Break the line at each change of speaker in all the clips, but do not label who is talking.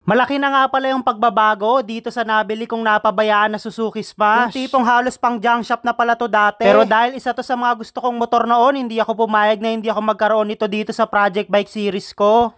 Malaki na nga pala yung pagbabago dito sa nabili kong napabayaan na Suzuki Smash. Yung tipong halos pang junk shop na pala to dati. Pero dahil isa to sa mga gusto kong motor noon, hindi ako pumayag na hindi ako magkaroon nito dito sa Project Bike Series ko.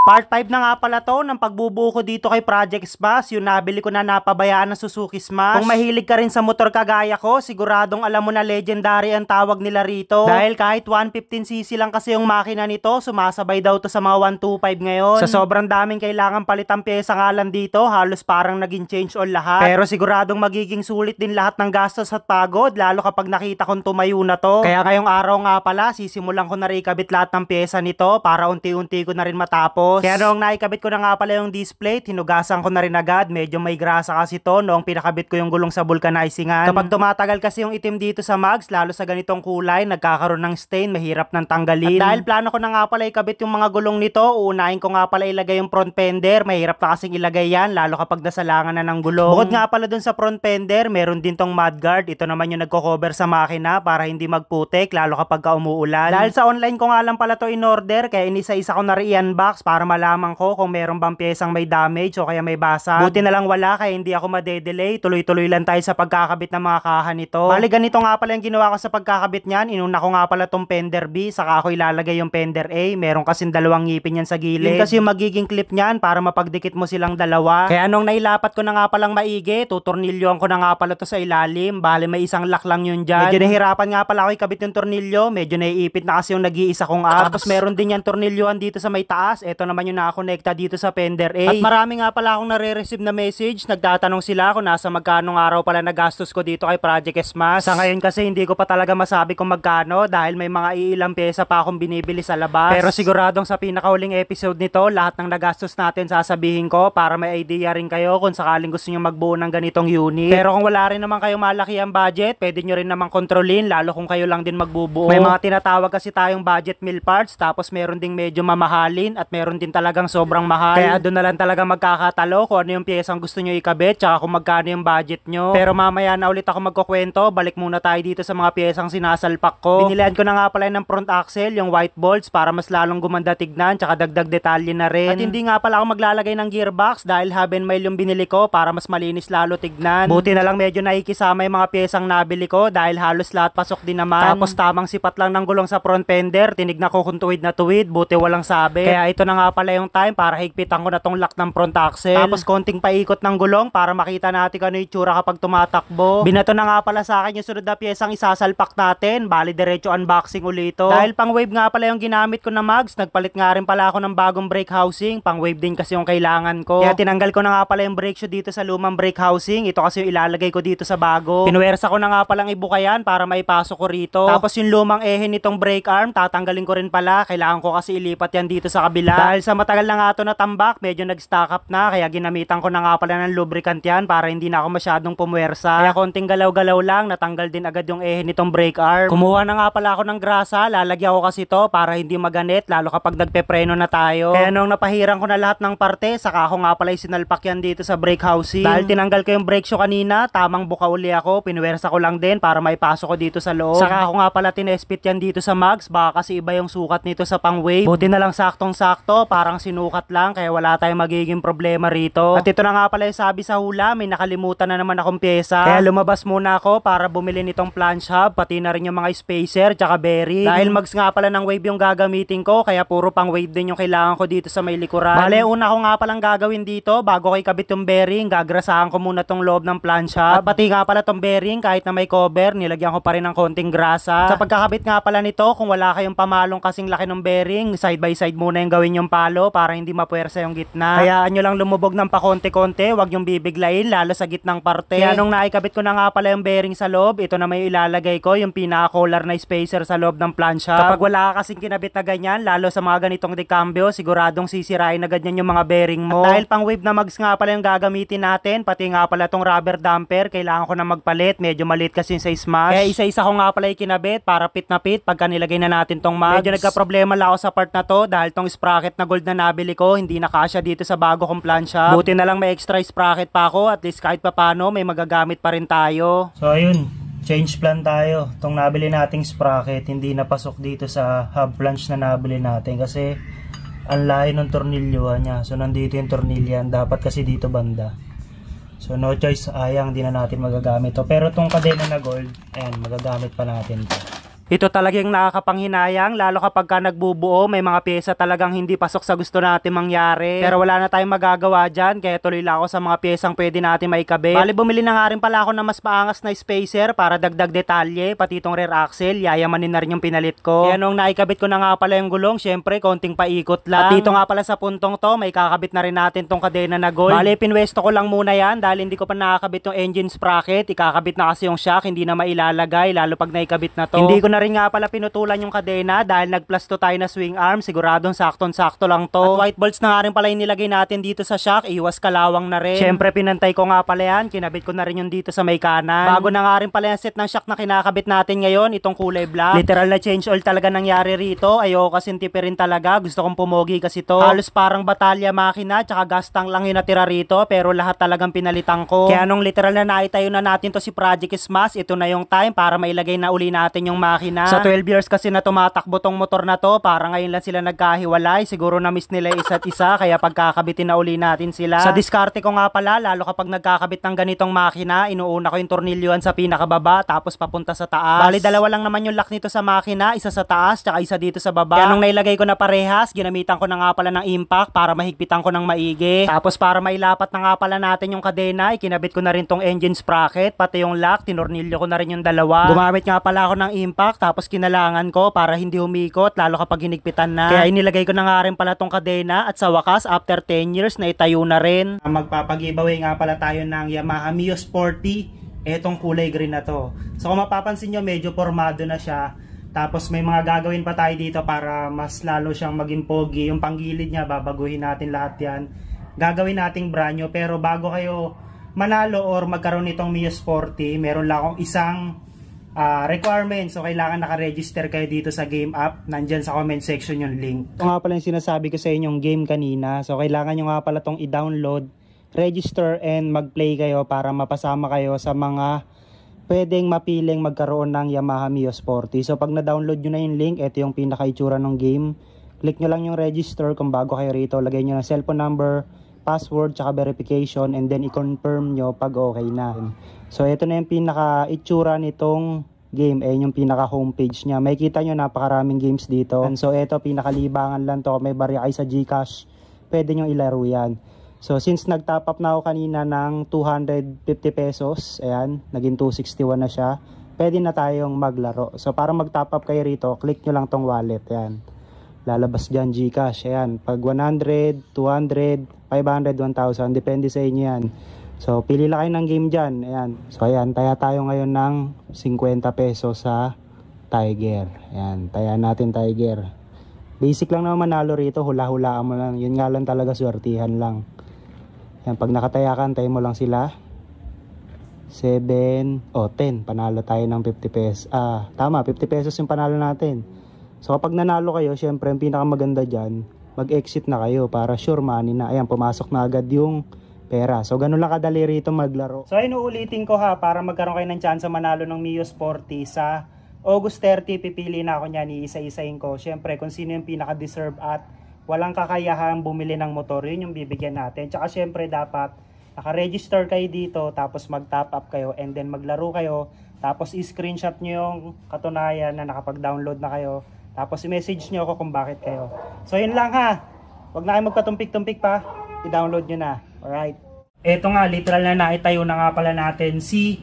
Part 5 na nga pala to ng pagbubuo ko dito kay Project Smash, yung nabili ko na napabayaan na Suzuki Smash. Kung mahilig ka rin sa motor kagaya ko, siguradong alam mo na legendary ang tawag nila rito. Dahil kahit 115cc lang kasi yung makina nito, sumasabay daw to sa mga 125 ngayon. Sa sobrang daming kailangan palitang pyesa nga lang dito, halos parang naging change all lahat. Pero siguradong magiging sulit din lahat ng gastos at pagod, lalo kapag nakita kong tumayo na to. Kaya ngayong araw nga pala, sisimulan ko na rin ikabit lahat ng pyesa nito para unti-unti ko na rin matapos. Kaya noong naikabit ko na nga pala yung display, hinugasan ko na rin agad. Medyo may grasa kasi to noong pinakabit ko yung gulong sa vulcanizingan. Kapag tumatagal kasi yung itim dito sa mags, lalo sa ganitong kulay, nagkakaroon ng stain, mahirap nang tanggalin. At dahil plano ko na nga pala ikabit yung mga gulong nito, uunahin ko nga pala ilagay yung front fender. Mahirap na kasing ilagay yan, lalo kapag nasalangan na ng gulong. Bukod nga pala dun sa front fender, meron din tong mudguard. Ito naman yung nagko-cover sa makina para hindi magputik, lalo kapag umuulan. Dahil sa online ko nga lang pala to in order, kaya inisa-isa ko na rin i-unbox para malaman ko kung meron bang piyesang may damage o kaya may basag. Buti na lang wala, kaya hindi ako madedelay. Tuloy-tuloy lang tayo sa pagkakabit ng mga kaha nito. Bali ganito nga pala yung ginawa ko sa pagkakabit niyan. Inuna ko nga pala tong fender B, saka ako ilalagay yung fender A. Meron kasing dalawang ngipin yan sa gilid. Yun kasi yung magiging clip niyan para mapagdikit mo silang dalawa. Kaya nung nailapat ko na nga palang maigi, tutornilyoan ko na nga pala to sa ilalim. Bali may isang lock lang yun dyan. Medyo nahirapan nga pala ako ikabit yung tornilyo. Medyo naiipit na kasi yung nag-iisa kong abs. Tapos meron din yan tornilyoan dito sa may taas. Ito naman yung nakakonekta dito sa fender A. At marami nga pala akong nare-receive na message. Nagtatanong sila kung nasa magkanong araw pala nagastos ko dito kay Project Smash. Sa ngayon kasi hindi ko pa talaga masabi kung magkano dahil may mga iilang pyesa pa akong binibili sa labas. Pero siguradong sa pinakahuling episode nito, lahat ng nagastos natin sasabihin ko para may idea rin kayo kung sakaling gusto nyo magbuo ng ganitong unit. Pero kung wala rin naman kayo malaki ang budget, pwede nyo rin naman kontrolin, lalo kung kayo lang din magbubuo. May mga tinatawag kasi tayong budget meal parts, tapos meron ding medyo mamahalin at meron din talagang sobrang mahal. Kaya doon na lang talaga magkakatalo kung ano yung piyesang gusto nyo ikabit tsaka kung magkano yung budget nyo. Pero mamaya na ulit ako magkukwento, balik muna tayo dito sa mga piyesang sinasalpak ko. Binilihan ko na nga pala ng front axle, yung white bolts para mas lalong gumanda tignan tsaka dagdag detalye na rin. At hindi nga pala ako maglalagay ng gearbox dahil hub and mail yung binili ko para mas malinis lalo tignan. Buti na lang medyo nakikisama yung mga piyesang nabili ko dahil halos lahat pasok din naman. Tapos tamang sipat lang ng gulong sa front fender, tinignan ko kung tuwid na tuwid, buti walang sabit. Kaya ito na nga pala yung time para higpitan ko na tong lock ng front axle. Tapos konting paikot ng gulong para makita natin kung ano yung itsura kapag tumatakbo. Binato na nga pala sa akin yung sunod na piyesang isasalpak natin. Bali diretso unboxing ulit ito. Dahil pang wave nga pala yung ginamit ko na mags, nagpalit nga rin pala ako ng bagong brake housing. Pang wave din kasi yung kailangan ko. Kaya tinanggal ko na nga pala yung brake shoe dito sa lumang brake housing. Ito kasi yung ilalagay ko dito sa bago. Pinuwersa ko na nga palang ibukayan para maipasok ko rito. Tapos yung lumang ehe nitong brake arm, tatanggalin ko rin pala. Kailangan ko kasi ilipat yan dito sa kabila. Dahil sa matagal na nga ito natambak, medyo nag-stack up na. Kaya ginamitan ko na nga pala ng lubricant yan para hindi na ako masyadong pumwersa. Kaya konting galaw-galaw lang, natanggal din agad yung ehe nitong brake arm. Kumuha na nga pala ako ng grasa, lalagyan ko kasi to para hindi maganit, lalo kapag nagpepreno na tayo. Kaya nung napahiran ko na lahat ng parte, saka ako nga pala sinalpak yan dito sa brake housing. Dahil tinanggal ko yung brake shoe kanina, tamang buka uli ako, pinuwersa ko lang din para maipasok ko dito sa loob. Saka ako nga pala tinespit yan dito sa mags, baka kasi iba yung sukat nito sa pang wave. Buti na lang saktong-sakto, parang sinukat lang, kaya wala tayong magiging problema rito. At ito na nga pala yung sabi sa hula, may nakalimutan na naman akong pyesa. Kaya lumabas muna ako para bumili nitong flange hub, pati na rin yung mga spacer, tsaka bearing. Dahil mags nga pala ng wave yung gagamitin ko, kaya puro pang wave din yung kailangan ko dito sa may likuran. Bale, una ko nga palang gagawin dito, bago ko ikabit yung bearing, gagrasahan ko muna tong loob ng flange hub. At pati nga pala tong bearing, kahit na may cover, nilagyan ko pa rin ng konting grasa. Sa pagkakabit nga pala nito, kung wala kayong pamalong kasing laki ng bearing, side by side muna yung gawin yung palo para hindi mapuwersa yung gitna. Hayaan nyo lang lumubog ng pakonti-konti, wag yung bibiglayin, lalo sa gitnang parte. Kaya nung naikabit ko na nga pala yung bearing sa loob, ito na may ilalagay ko, yung pinaka-collar na spacer sa loob ng flange hub. Kapag wala ka kasing kinabit na ganyan, lalo sa mga ganitong decambio, siguradong sisirain na ganyan yung mga bearing mo. At dahil pang wave na mags nga pala yung gagamitin natin, pati nga pala tong rubber damper, kailangan ko na magpalit, medyo maliit kasi sa Smash. Kaya isa-isa ko nga pala ikinabit para fit na fit pagka nilagay na natin tong mags. Medyo nagka-problema lang ako sa part na to dahil tong sprocket na gold na nabili ko, hindi nakasya dito sa bago kong flange hub. Buti na lang may extra sprocket pa ako, at least kahit papano may magagamit pa rin tayo. So ayun, change plan tayo. Tong nabili nating sprocket, hindi napasok dito sa hub flange na nabili natin kasi Ang layo ng tornilyo niya. So nandito yung tornilyan. Dapat kasi dito banda. So no choice. Ayang di na natin magagamit to. Pero tong kadena na gold, ayan, magagamit pa natin to. Ito talagang nakakapanghinayang, lalo kapag ka nagbubuo, may mga pyesa talagang hindi pasok sa gusto natin mangyari. Pero wala na tayong magagawa dyan, kaya tuloy lang ako sa mga pyesang pwede natin maikabit. Bali, bumili na nga rin pala ako ng mas maangas na spacer para dagdag detalye, pati itong rear axle, yayamanin na rin yung pinalit ko. Kaya nung naikabit ko na nga pala yung gulong, syempre, konting paikot lang. At dito nga pala sa puntong to, may kakabit na rin natin tong kadena na gold. Bali, pinwesto ko lang muna yan, dahil hindi ko pa nakakabit yung engine sprocket, ikakabit na kasi yung shock, hindi na mailalagay, lalo pag naikabit na to. Hindi ko na rin nga pala pinutulan yung kadena dahil nagplus to tayo na swing arm, siguradong saktong-sakto lang to. At white bolts na nga rin pala yung nilagay natin dito sa shock, iwas kalawang na rin. Syempre pinantay ko nga pala yan, kinabit ko na rin yung dito sa may kanan. Bago na nga rin pala yung set ng shock na kinakabit natin ngayon, itong kulay black. Literal na change oil talaga nangyari rito, ayoko kasi tipirin talaga, gusto kong pumogi kasi to. Halos parang batalya makina, tsaka gas tank lang yung natira rito, pero lahat talagang pinalitan ko. Kaya nung literal na naitayo na natin to si Project Smash, ito na yung time para mailagay na uli natin yung makina. Sa 12 years kasi na tumatakbo tong motor na to, para ngayon lang sila nagkahiwalay, siguro na-miss nila isa't isa, kaya pagkakabitin na uli natin sila. Sa diskarte ko nga pala, lalo kapag nagkakabit ng ganitong makina, inuuna ko yung tornilyoan sa pinakababa, tapos papunta sa taas. Bali, dalawa lang naman yung lock nito sa makina, isa sa taas, tsaka isa dito sa baba. Kaya nung nailagay ko na parehas, ginamitan ko na nga pala ng impact para mahigpitan ko ng maigi. Tapos para mailapat na nga pala natin yung kadena, ikinabit ko na rin tong engine sprocket, pati yung lock, tinornilyo ko na rin yung dalawa. Gumamit nga pala ako ng impact, tapos kinalangan ko para hindi humikot, lalo kapag hinigpitan na. Kaya inilagay ko na nga rin pala tong kadena, at sa wakas, after 10 years, na itayo na rin. Magpapag-giveaway nga pala tayo ng Yamaha Mio Sporty, etong kulay green na to. So kung mapapansin nyo, medyo formado na siya. Tapos may mga gagawin pa tayo dito para mas lalo siyang maging pogi. Yung panggilid niya, babaguhin natin lahat yan. Gagawin nating brand new. Pero bago kayo manalo or magkaroon nitong Mio Sporty, meron lang akong isang requirements. So kailangan naka-register kayo dito sa game app. Nandyan sa comment section yung link. Ito nga pala yung sinasabi ko sa inyong game kanina. So kailangan nyo nga pala itong i-download, register, and mag-play kayo para mapasama kayo sa mga pwedeng mapiling magkaroon ng Yamaha Mio Sporty. So pag na-download nyo na yung link, ito yung pinaka-itsura ng game. Click nyo lang yung register kung bago kayo rito. Lagay nyo ng cellphone number, password, tsaka verification, and then i-confirm nyo pag okay na. So ito na yung pinaka-itsura nitong game. Yung pinaka-homepage niya. Makikita nyo napakaraming games dito. And so ito, pinakalibangan lang to. May barya kayo sa GCash, pwede nyo ilaro yan. So since nag-top up na ako kanina ng 250 pesos, ayan, naging 261 na siya, pwede na tayong maglaro. So para mag-top up kayo rito, click nyo lang tong wallet, ayan. Lalabas dyan GCash, ayan. Pag 100, 200, 500, 1,000, depende sa inyo yan. So pili lang kayo ng game dyan, ayan. So ayan, taya tayo ngayon ng 50 pesos sa Tiger. Ayan, taya natin Tiger. Basic lang naman manalo rito, hula-hulaan mo lang. Yun nga lang talaga, swertihan lang. Yan, pag nakataya ka, antayin mo lang sila. 7 o 10. Panalo tayo ng 50 pesos. Tama, 50 pesos yung panalo natin. So kapag nanalo kayo, syempre yung pinakamaganda dyan, mag-exit na kayo para sure money na. Ayan, pumasok na agad yung pera. So ganun lang kadali rito maglaro. So inuulitin ko ha, para magkaroon kayo ng chance manalo ng Mio Sporty sa August 30, pipili na ako niyan, iisa-isahin ko. Syempre kung sino yung pinaka-deserve at walang kakayahan bumili ng motor, yun yung bibigyan natin. Tsaka syempre dapat naka-register kayo dito, tapos mag-top up kayo, and then maglaro kayo, tapos i-screenshot nyo yung katunayan na nakapag-download na kayo, tapos i-message nyo ako kung bakit kayo. So yun lang ha, wag na kayo magpatumpik-tumpik pa, i-download nyo na. Alright, eto nga, literal na naitayo na nga pala natin si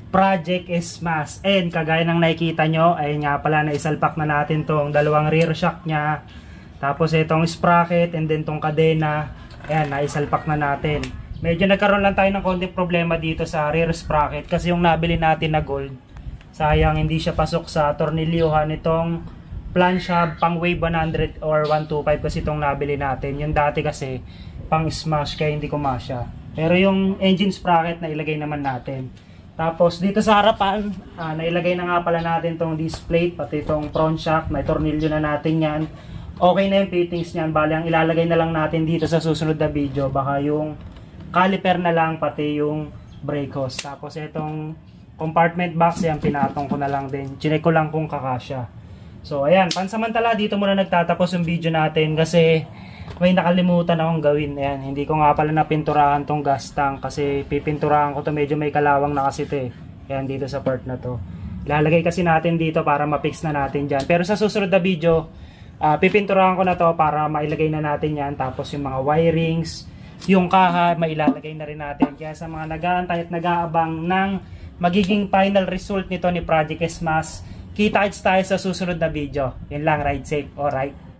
Project Smash. And kagaya ng nakikita nyo, ay nga pala naisalpak na natin tong dalawang rear shock nya. Tapos itong sprocket and then tong kadena, ayan, naisalpak na natin. Medyo nagkaroon lang tayo ng konting problema dito sa rear sprocket kasi yung nabili natin na gold, sayang hindi siya pasok sa tornilyohan nitong flange hub pang wave 100 or 125 kasi itong nabili natin. Yung dati kasi pang smash kaya hindi kumasya. Pero yung engine sprocket na ilagay naman natin. Tapos dito sa harapan, nailagay na nga pala natin tong disc plate, pati itong front shock, may tornilyo na natin yan. Okay na yung fittings niyan, bali ang ilalagay na lang natin dito sa susunod na video, baka yung caliper na lang, pati yung brake hose. Tapos itong compartment box yan, pinatong ko na lang din, chinek ko lang kung kakasya. So ayan, pansamantala dito muna nagtatapos yung video natin kasi may nakalimutan akong gawin. Ayan, hindi ko nga pala napinturahan tong gas tank kasi pipinturahan ko to, medyo may kalawang na kasi to eh. Ayan, dito sa part na to. Lalagay kasi natin dito para ma-fix na natin dyan. Pero sa susunod na video, pipinturahan ko na to para mailagay na natin yan. Tapos yung mga wirings, yung kaha, mailalagay na rin natin. Kaya sa mga nag-aantay at nag-aabang ng magiging final result nito ni Project Esmas, kita-kits tayo sa susunod na video. Yun lang, ride safe, alright?